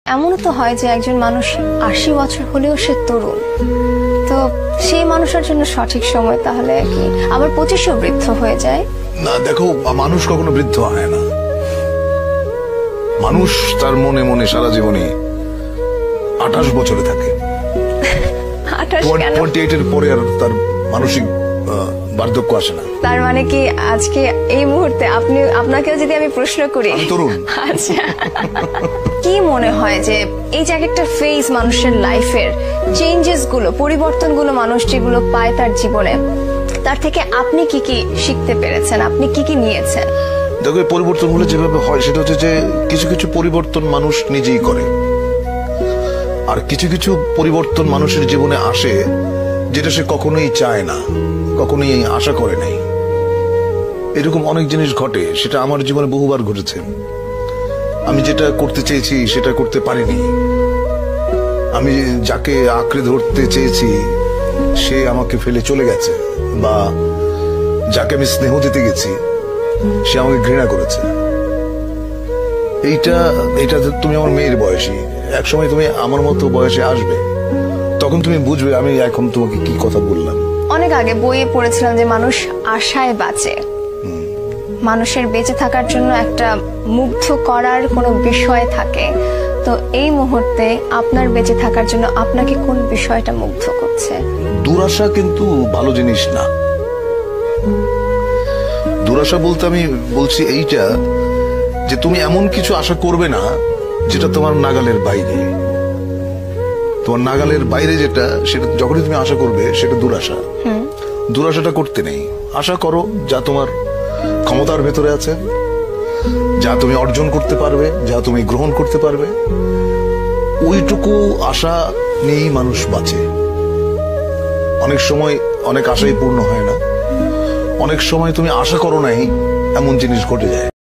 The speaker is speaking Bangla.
এমনও তো হয় যে একজন মানুষ ৮০ বছর হলেও সে তরুণ, তো সেই মানুষের জন্য সঠিক সময় তাহলে কি আবার ২৫ও বৃদ্ধ হয়ে যায়? না দেখো, মানুষ কখনো বৃদ্ধ হয় না। মানুষ তার মনে মনে সারা জীবনে ২৮ বছরে থাকে। 28 এর পরে আর তার মানসিক বার্ধক্য আসে না। তার মানে কি আজকে এই মুহূর্তে আপনাকেও যদি আমি প্রশ্ন করি, তরুণ, আচ্ছা কি মনে হয় যে এই যে একটা ফেজ মানুষের লাইফের চেঞ্জেস গুলো, পরিবর্তন গুলো মানুষ যেগুলো পায় তার জীবনে, তার থেকে আপনি কি কি শিখতে পেরেছেন, আপনি কি কি নিয়েছেন? দেখো, এই পরিবর্তনগুলো যেভাবে হয় সেটা হচ্ছে যে কিছু কিছু পরিবর্তন মানুষ নিজেই করে, আর কিছু কিছু পরিবর্তন মানুষের জীবনে আসে যেটা সে কখনোই চায় না, কখনোই আশা করে নাই। এরকম অনেক জিনিস ঘটে, সেটা আমার জীবনে বহুবার ঘটেছে। আমি যেটা করতে চেয়েছি সেটা করতে পারিনি। আমি যাকে আঁকড়ে ধরতে চেয়েছি সে আমাকে ফেলে চলে গেছে, বা যাকে আমি স্নেহ দিতে গেছি সে আমাকে ঘৃণা করেছে। এইটা তুমি আমার মেয়ের বয়সী, একসময় তুমি আমার মতো বয়সে আসবে, তখন তুমি বুঝবে আমি এখন তোমাকে কি কথা বললাম। অনেক আগে বইয়ে পড়েছিলাম যে মানুষ আশায় বাঁচে, মানুষের বেঁচে থাকার জন্য একটা মুগ্ধ করার কোনো বিষয় থাকে। তো এই মুহূর্তে আপনার বেঁচে থাকার জন্য আপনাকে কোন বিষয়টা মুগ্ধ করছে? দুরাশা কিন্তু ভালো জিনিস না। দুরাশা বলতে আমি বলছি এইটা যে তুমি এমন কিছু আশা করবে না যেটা তোমার নাগালের বাইরে। তোমার নাগালের বাইরে যেটা, সেটা যখনই তুমি আশা করবে সেটা দুরাশা। দুরাশাটা করতে নেই, আশা করো যা তোমার ক্ষমতার ভেতরে আছে, যা তুমি অর্জন করতে পারবে, যা তুমি গ্রহণ করতে পারবে, ওইটুকু আশা নিয়েই মানুষ বাঁচে। অনেক সময় অনেক আশাই পূর্ণ হয় না, অনেক সময় তুমি আশা করো নাই এমন জিনিস ঘটে যায়।